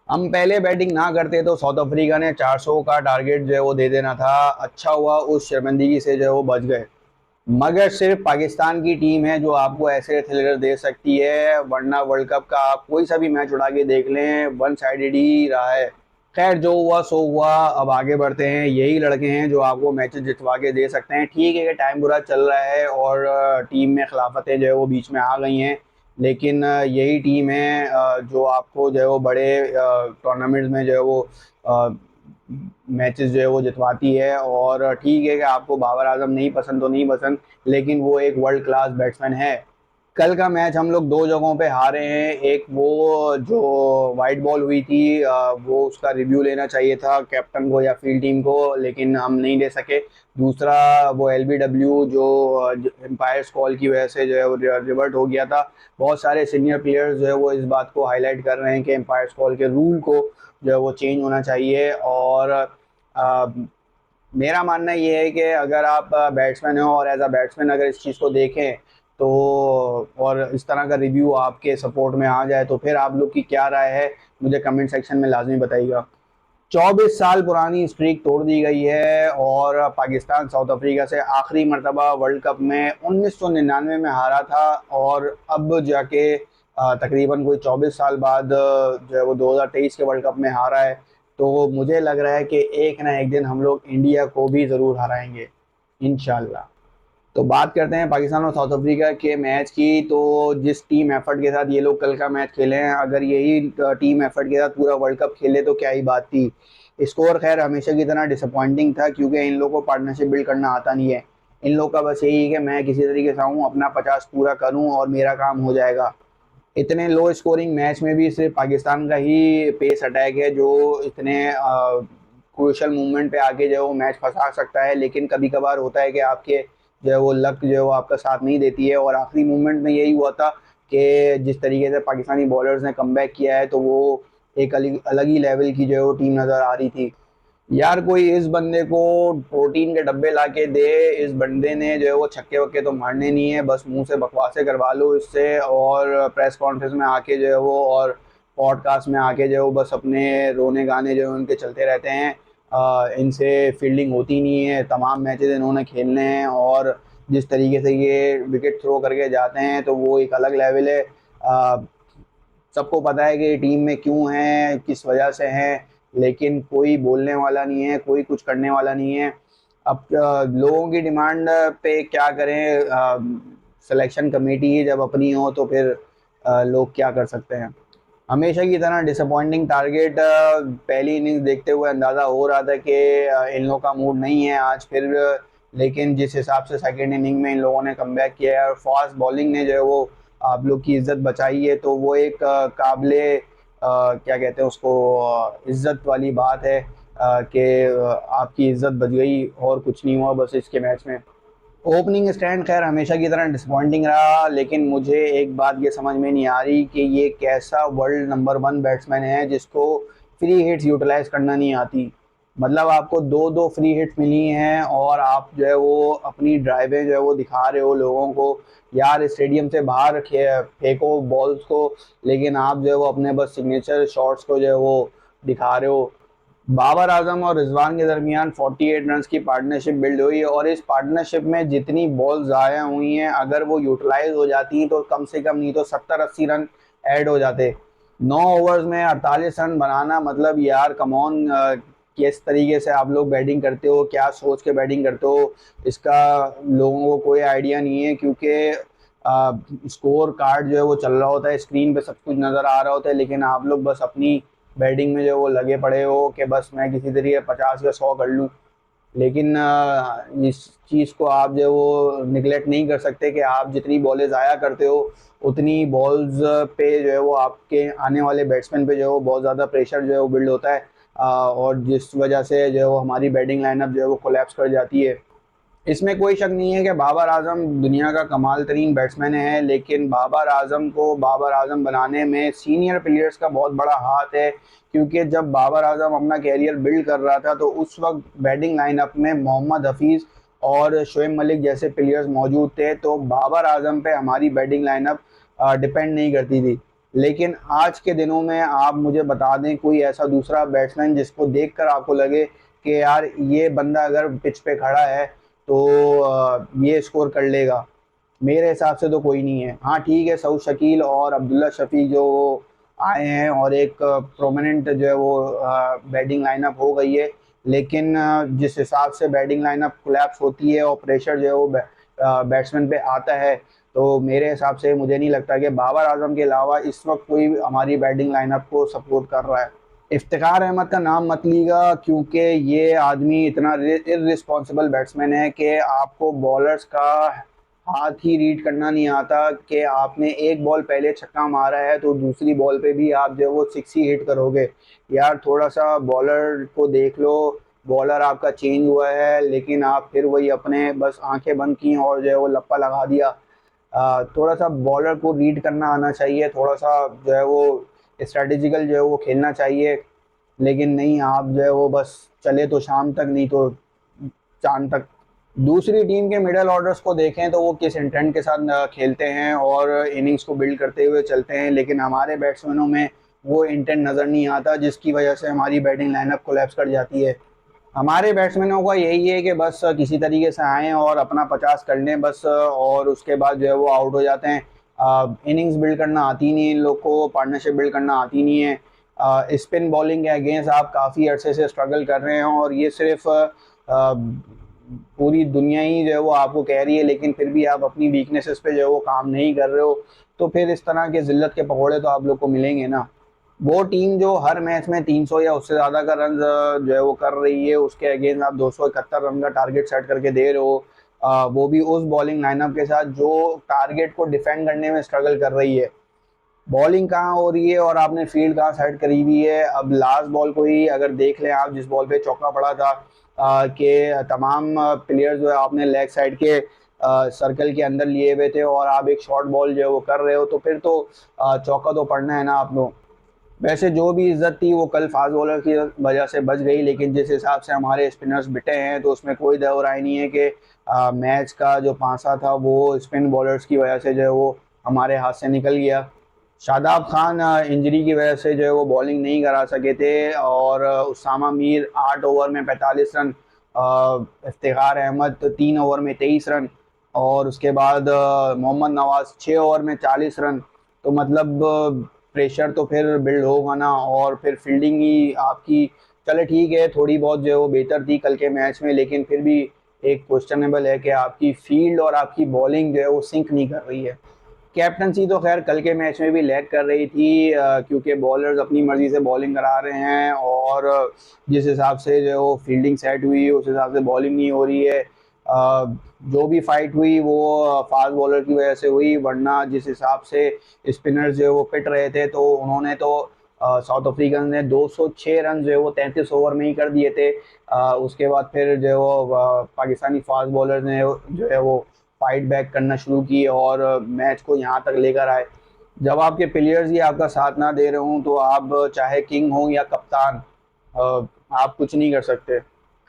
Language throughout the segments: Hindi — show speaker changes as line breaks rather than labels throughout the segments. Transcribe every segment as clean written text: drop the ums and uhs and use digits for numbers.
हम पहले बैटिंग ना करते तो साउथ अफ्रीका ने 400 का टारगेट जो है वो दे देना था। अच्छा हुआ उस शर्मिंदगी से जो है वो बच गए। मगर सिर्फ पाकिस्तान की टीम है जो आपको ऐसे थ्रिलर दे सकती है, वरना वर्ल्ड कप का आप कोई सा भी मैच उठा के देख लें, वन साइडेड ही रहा है। खैर, जो हुआ सो हुआ, अब आगे बढ़ते हैं। यही लड़के हैं जो आपको मैचेस जितवा के दे सकते हैं। ठीक है कि टाइम बुरा चल रहा है और टीम में खिलाफतें जो है वो बीच में आ गई हैं, लेकिन यही टीम है जो आपको जो है वो बड़े टूर्नामेंट्स में जो है वो मैचेस जो है वो जितवाती है। और ठीक है कि आपको बाबर आजम नहीं पसंद तो नहीं पसंद, लेकिन वो एक वर्ल्ड क्लास बैट्समैन है। कल का मैच हम लोग दो जगहों पे हारे हैं। एक वो जो वाइट बॉल हुई थी, वो उसका रिव्यू लेना चाहिए था कैप्टन को या फील्ड टीम को, लेकिन हम नहीं ले सके। दूसरा वो एलबीडब्ल्यू जो एम्पायर्स कॉल की वजह से जो है वो रिवर्ट हो गया था। बहुत सारे सीनियर प्लेयर्स जो है वो इस बात को हाईलाइट कर रहे हैं कि एम्पायर्स कॉल के रूल को जो है वो चेंज होना चाहिए। और अ, मेरा मानना ये है कि अगर आप बैट्समैन हो और एज अ बैट्समैन अगर इस चीज़ को देखें तो, और इस तरह का रिव्यू आपके सपोर्ट में आ जाए, तो फिर आप लोग की क्या राय है, मुझे कमेंट सेक्शन में लाजमी बताइएगा। 24 साल पुरानी स्ट्रीक तोड़ दी गई है और पाकिस्तान साउथ अफ्रीका से आखिरी मरतबा वर्ल्ड कप में 1999 में हारा था। और अब जाके तकरीबन कोई 24 साल बाद जो है वो 2023 के वर्ल्ड कप में हारा है। तो मुझे लग रहा है कि एक ना एक दिन हम लोग इंडिया को भी ज़रूर हराएंगे, इंशाल्लाह। तो बात करते हैं पाकिस्तान और साउथ अफ्रीका के मैच की। तो जिस टीम एफर्ट के साथ ये लोग कल का मैच खेले हैं, अगर यही टीम एफर्ट के साथ पूरा वर्ल्ड कप खेले तो क्या ही बात थी। स्कोर खैर हमेशा की तरह डिसअपॉइंटिंग था, क्योंकि इन लोगों को पार्टनरशिप बिल्ड करना आता नहीं है। इन लोग का बस यही है कि मैं किसी तरीके से आऊँ, अपना 50 पूरा करूँ और मेरा काम हो जाएगा। इतने लो स्कोरिंग मैच में भी सिर्फ पाकिस्तान का ही पेस अटैक है जो इतने क्रूशल मूवमेंट पे आके जो है वो मैच फंसा सकता है। लेकिन कभी कभार होता है कि आपके जो है वो लक जो है वो आपका साथ नहीं देती है। और आखिरी मूवमेंट में यही हुआ था कि जिस तरीके से पाकिस्तानी बॉलर्स ने कमबैक किया है, तो वो एक अलग अलग ही लेवल की जो है वो टीम नज़र आ रही थी। यार, कोई इस बंदे को प्रोटीन के डब्बे ला के दे। इस बंदे ने जो है वो छक्के वक्के तो मारने नहीं है, बस मुंह से बकवासें करवा लो इससे, और प्रेस कॉन्फ्रेंस में आके जो है वो, और पॉडकास्ट में आके जो है वो बस अपने रोने गाने जो है उनके चलते रहते हैं। इनसे फील्डिंग होती नहीं है, तमाम मैचेस इन्होंने खेलने हैं, और जिस तरीके से ये विकेट थ्रो करके जाते हैं तो वो एक अलग लेवल है। सबको पता है कि टीम में क्यों हैं, किस वजह से हैं, लेकिन कोई बोलने वाला नहीं है, कोई कुछ करने वाला नहीं है। अब लोगों की डिमांड पे क्या करें। सिलेक्शन कमेटी ही जब अपनी हो तो फिर लोग क्या कर सकते हैं। हमेशा की तरह डिसअपॉइंटिंग टारगेट। पहली इनिंग्स देखते हुए अंदाज़ा हो रहा था कि इन लोगों का मूड नहीं है आज फिर। लेकिन जिस हिसाब से सेकेंड इनिंग में इन लोगों ने कमबैक किया है और फास्ट बॉलिंग ने जो है वो आप लोग की इज्जत बचाई है, तो वो एक काबिले क्या कहते हैं उसको, इज्जत वाली बात है कि आपकी इज्जत बच गई और कुछ नहीं हुआ बस इसके मैच में। ओपनिंग स्टैंड खैर हमेशा की तरह डिसअपॉइंटिंग रहा, लेकिन मुझे एक बात ये समझ में नहीं आ रही कि ये कैसा वर्ल्ड नंबर वन बैट्समैन है जिसको फ्री हिट्स यूटिलाइज करना नहीं आती। मतलब आपको दो दो फ्री हिट्स मिली हैं और आप जो है वो अपनी ड्राइवें जो है वो दिखा रहे हो लोगों को। यार, स्टेडियम से बाहर फेंको बॉल्स को, लेकिन आप जो है वो अपने बस सिग्नेचर शॉट्स को जो है वो दिखा रहे हो। बाबर आजम और रिजवान के दरमियान 48 रन की पार्टनरशिप बिल्ड हुई है, और इस पार्टनरशिप में जितनी बॉल ज़ाया हुई हैं अगर वो यूटिलाइज हो जाती तो कम से कम नहीं तो 70-80 रन ऐड हो जाते। 9 ओवर्स में 48 रन बनाना, मतलब यार कम ऑन। किस तरीके से आप लोग बैटिंग करते हो, क्या सोच के बैटिंग करते हो, इसका लोगों को कोई आइडिया नहीं है। क्योंकि स्कोर कार्ड जो है वो चल रहा होता है, स्क्रीन पे सब कुछ नज़र आ रहा होता है, लेकिन आप लोग बस अपनी बैटिंग में जो वो लगे पड़े हो कि बस मैं किसी तरीके 50 या 100 कर लूँ। लेकिन इस चीज़ को आप जो है वो निगलेक्ट नहीं कर सकते कि आप जितनी बॉलें ज़ाया करते हो उतनी बॉल्स पे जो है वो आपके आने वाले बैट्समैन पे जो है वो बहुत ज़्यादा प्रेशर जो है वो बिल्ड होता है। और जिस वजह से जो है वो हमारी बैटिंग लाइनअप जो है वो कोलैप्स कर जाती है। इसमें कोई शक नहीं है कि बाबर आजम दुनिया का कमाल तरीन बैट्समैन है, लेकिन बाबर आजम को बाबर आजम बनाने में सीनियर प्लेयर्स का बहुत बड़ा हाथ है। क्योंकि जब बाबर आजम अपना कैरियर बिल्ड कर रहा था तो उस वक्त बैटिंग लाइनअप में मोहम्मद हफीज़ और शोएब मलिक जैसे प्लेयर्स मौजूद थे, तो बाबर आजम पे हमारी बैटिंग लाइनअप डिपेंड नहीं करती थी। लेकिन आज के दिनों में आप मुझे बता दें कोई ऐसा दूसरा बैट्समैन जिसको देखकर आपको लगे कि यार ये बंदा अगर पिच पे खड़ा है तो ये स्कोर कर लेगा। मेरे हिसाब से तो कोई नहीं है। हाँ ठीक है, सऊद शकील और अब्दुल्ला शफी जो आए हैं और एक प्रोमिनेंट जो है वो बैटिंग लाइनअप हो गई है, लेकिन जिस हिसाब से बैटिंग लाइनअप कोलैप्स होती है और प्रेशर जो है वो बैट्समैन पे आता है, तो मेरे हिसाब से मुझे नहीं लगता कि बाबर आजम के अलावा इस वक्त कोई हमारी बैटिंग लाइनअप को सपोर्ट कर रहा है। इफ्तिखार अहमद का नाम मत लीजिएगा, क्योंकि ये आदमी इतना इररिस्पॉन्सिबल बैट्समैन है कि आपको बॉलर्स का हाथ ही रीड करना नहीं आता कि आपने एक बॉल पहले छक्का मारा है तो दूसरी बॉल पे भी आप जो है वो सिक्स ही हिट करोगे। यार थोड़ा सा बॉलर को देख लो। बॉलर आपका चेंज हुआ है लेकिन आप फिर वही अपने बस आंखें बंद की और जो है वो लप्पा लगा दिया। थोड़ा सा बॉलर को रीड करना आना चाहिए, थोड़ा सा जो है वो स्ट्रेटेजिकल जो है वो खेलना चाहिए। लेकिन नहीं, आप जो है वो बस चले तो शाम तक, नहीं तो चांद तक। दूसरी टीम के मिडल ऑर्डर्स को देखें तो वो किस इंटेंट के साथ खेलते हैं और इनिंग्स को बिल्ड करते हुए चलते हैं, लेकिन हमारे बैट्समैनों में वो इंटेंट नज़र नहीं आता, जिसकी वजह से हमारी बैटिंग लाइनअप कोलैप्स कर जाती है। हमारे बैट्समैनों का यही है कि बस किसी तरीके से आएँ और अपना 50 कर लें बस, और उसके बाद जो है वो आउट हो जाते हैं। इनिंग्स बिल्ड करना आती नहीं है इन लोग को, पार्टनरशिप बिल्ड करना आती नहीं है। स्पिन बॉलिंग के अगेंस्ट आप काफ़ी अरसे से स्ट्रगल कर रहे हैं और ये सिर्फ पूरी दुनिया ही जो है वो आपको कह रही है, लेकिन फिर भी आप अपनी वीकनेसेस पे जो है वो काम नहीं कर रहे हो, तो फिर इस तरह के ज़िल्लत के पकौड़े तो आप लोग को मिलेंगे ना। वो टीम जो हर मैच में 300 या उससे ज़्यादा का रन जो है वो कर रही है, उसके अगेंस्ट आप 271 रन का टारगेट सेट करके दे रहे हो, वो भी उस बॉलिंग लाइनअप के साथ जो टारगेट को डिफेंड करने में स्ट्रगल कर रही है। बॉलिंग कहाँ हो रही है और आपने फील्ड कहाँ सेट करी हुई है। अब लास्ट बॉल को ही अगर देख लें आप, जिस बॉल पे चौका पड़ा था, कि तमाम प्लेयर्स जो है आपने लेग साइड के सर्कल के अंदर लिए हुए थे और आप एक शॉर्ट बॉल जो है वो कर रहे हो, तो फिर तो चौका तो पड़ना है ना आप लोग। वैसे जो भी इज्जत थी वो कल फास्ट बॉलर की वजह से बच गई, लेकिन जिस हिसाब से हमारे स्पिनर्स बिटे हैं तो उसमें कोई दो राय नहीं है कि मैच का जो पांसा था वो स्पिन बॉलर्स की वजह से जो है वो हमारे हाथ से निकल गया। शादाब खान इंजरी की वजह से जो है वो बॉलिंग नहीं करा सके थे, और उसामा मीर 8 ओवर में 45 रन, इफ्तिखार अहमद 3 ओवर में 23 रन, और उसके बाद मोहम्मद नवाज 6 ओवर में 40 रन। तो मतलब प्रेशर तो फिर बिल्ड होगा ना, और फिर फील्डिंग ही आपकी, चले ठीक है थोड़ी बहुत जो है वो बेहतर थी कल के मैच में, लेकिन फिर भी एक क्वेश्चनेबल है कि आपकी फील्ड और आपकी बॉलिंग जो है वो सिंक नहीं कर रही है। कैप्टनसी तो खैर कल के मैच में भी लैग कर रही थी, क्योंकि बॉलर्स अपनी मर्जी से बॉलिंग करा रहे हैं और जिस हिसाब से जो है वो फील्डिंग सेट हुई उस हिसाब से बॉलिंग नहीं हो रही है। जो भी फाइट हुई वो फास्ट बॉलर की वजह से हुई, वरना जिस हिसाब से स्पिनर्स जो है वो पिट रहे थे तो उन्होंने तो साउथ अफ्रीकन ने 206 रन जो है वो 33 ओवर में ही कर दिए थे। उसके बाद फिर जो है वो पाकिस्तानी फास्ट बॉलर ने जो है वो फाइट बैक करना शुरू की और मैच को यहाँ तक लेकर आए। जब आपके प्लेयर्स ही आपका साथ ना दे रहे हों तो आप चाहे किंग हो या कप्तान, आप कुछ नहीं कर सकते।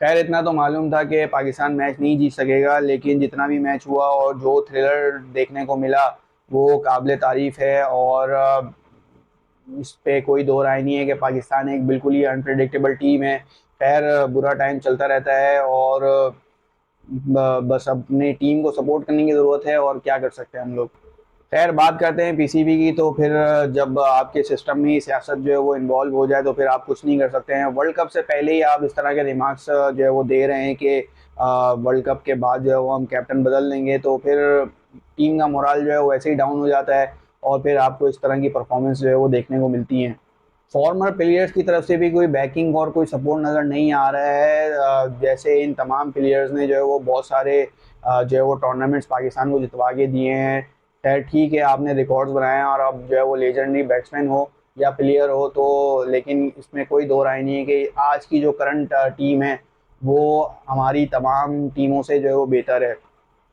खैर इतना तो मालूम था कि पाकिस्तान मैच नहीं जीत सकेगा, लेकिन जितना भी मैच हुआ और जो थ्रिलर देखने को मिला वो काबिल तारीफ़ है, और इस पे कोई दो राय नहीं है कि पाकिस्तान एक बिल्कुल ही अनप्रेडिक्टेबल टीम है। खैर बुरा टाइम चलता रहता है और बस अपनी टीम को सपोर्ट करने की ज़रूरत है, और क्या कर सकते हैं हम लोग। खैर बात करते हैं पीसीबी की, तो फिर जब आपके सिस्टम में ही सियासत जो है वो इन्वॉल्व हो जाए तो फिर आप कुछ नहीं कर सकते हैं। वर्ल्ड कप से पहले ही आप इस तरह के रिमार्क्स जो है वो दे रहे हैं कि वर्ल्ड कप के बाद जो है वो हम कैप्टन बदल देंगे, तो फिर टीम का मोराल जो है वो वैसे ही डाउन हो जाता है और फिर आपको इस तरह की परफॉर्मेंस जो है वो देखने को मिलती हैं। फॉर्मर प्लेयर्स की तरफ से भी कोई बैकिंग और कोई सपोर्ट नज़र नहीं आ रहा है। जैसे इन तमाम प्लेयर्स ने जो है वो बहुत सारे जो है वो टूर्नामेंट्स पाकिस्तान को जितवा के दिए हैं। खैर ठीक है, आपने रिकॉर्ड्स बनाए हैं और अब जो है वो लेजेंडरी बैट्समैन हो या प्लेयर हो, तो लेकिन इसमें कोई दो राय नहीं है कि आज की जो करंट टीम है वो हमारी तमाम टीमों से जो है वो बेहतर है।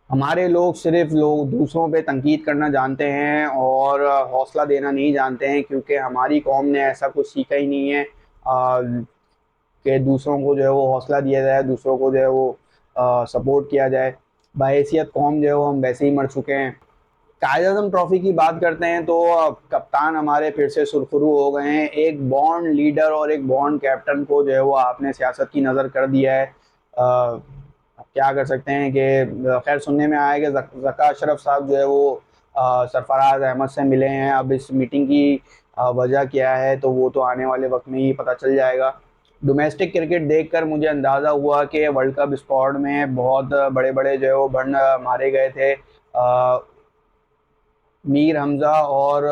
हमारे लोग सिर्फ लोग दूसरों पे तनकीद करना जानते हैं और हौसला देना नहीं जानते हैं, क्योंकि हमारी कौम ने ऐसा कुछ सीखा ही नहीं है कि दूसरों को जो है वो हौसला दिया जाए, दूसरों को जो है वो सपोर्ट किया जाए। बहैसियत कौम जो है वो हम वैसे ही मर चुके हैं। कायद-ए-आज़म ट्रॉफी की बात करते हैं तो कप्तान हमारे फिर से सुरखरू हो गए हैं। एक बॉन्ड लीडर और एक बॉन्ड कैप्टन को जो है वो आपने सियासत की नज़र कर दिया है। क्या कर सकते हैं कि खैर सुनने में आया है कि ज़का अशरफ साहब जो है वो सरफराज अहमद से मिले हैं। अब इस मीटिंग की वजह क्या है तो वो तो आने वाले वक्त में ही पता चल जाएगा। डोमेस्टिक क्रिकेट देखकर मुझे अंदाज़ा हुआ कि वर्ल्ड कप स्क्वाड में बहुत बड़े-बड़े जो है वो बंड मारे गए थे। मीर हमज़ा और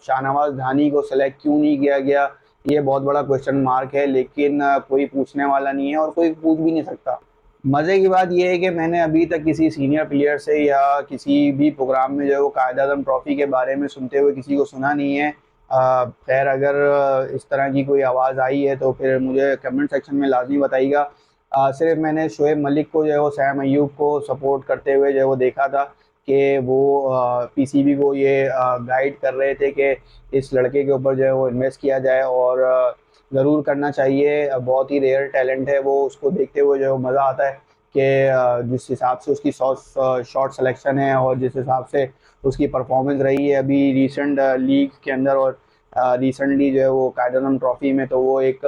शाहनवाज़ धानी को सेलेक्ट क्यों नहीं किया गया, ये बहुत बड़ा क्वेश्चन मार्क है, लेकिन कोई पूछने वाला नहीं है और कोई पूछ भी नहीं सकता। मज़े की बात ये है कि मैंने अभी तक किसी सीनियर प्लेयर से या किसी भी प्रोग्राम में जो है वो कायद-ए-आज़म ट्रॉफ़ी के बारे में सुनते हुए किसी को सुना नहीं है। खैर अगर इस तरह की कोई आवाज़ आई है तो फिर मुझे कमेंट सेक्शन में लाज़मी बताइएगा। सिर्फ़ मैंने शोएब मलिक को जो है वो सैम अय्यूब को सपोर्ट करते हुए जो है वो देखा था कि वो पीसीबी को ये गाइड कर रहे थे कि इस लड़के के ऊपर जो है वो इन्वेस्ट किया जाए और ज़रूर करना चाहिए। बहुत ही रेयर टैलेंट है वो, उसको देखते हुए जो है मज़ा आता है कि जिस हिसाब से उसकी शॉट सिलेक्शन है और जिस हिसाब से उसकी परफॉर्मेंस रही है अभी रिसेंट लीग के अंदर और रिसेंटली जो है वो कायद-ए-आज़म ट्रॉफ़ी में, तो वो एक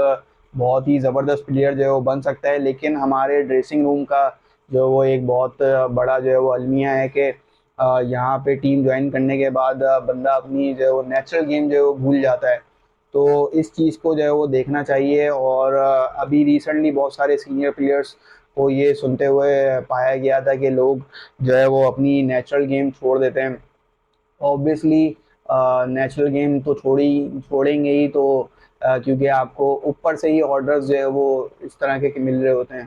बहुत ही ज़बरदस्त प्लेयर जो है वो बन सकता है। लेकिन हमारे ड्रेसिंग रूम का जो वो एक बहुत बड़ा जो है वो अलमिया है कि यहाँ पे टीम ज्वाइन करने के बाद बंदा अपनी जो है वो नेचुरल गेम जो है वो भूल जाता है। तो इस चीज़ को जो है वो देखना चाहिए और अभी रिसेंटली बहुत सारे सीनियर प्लेयर्स को ये सुनते हुए पाया गया था कि लोग जो है वो अपनी नेचुरल गेम छोड़ देते हैं। ऑब्वियसली नेचुरल गेम तो छोड़ेंगे ही तो क्योंकि आपको ऊपर से ही ऑर्डर्स जो है वो इस तरह के मिल रहे होते हैं।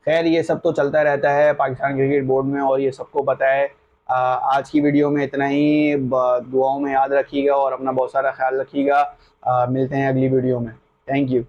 खैर ये सब तो चलता रहता है पाकिस्तान क्रिकेट बोर्ड में और ये सबको पता है। आज की वीडियो में इतना ही। दुआओं में याद रखिएगा और अपना बहुत सारा ख्याल रखिएगा। मिलते हैं अगली वीडियो में। Thank you.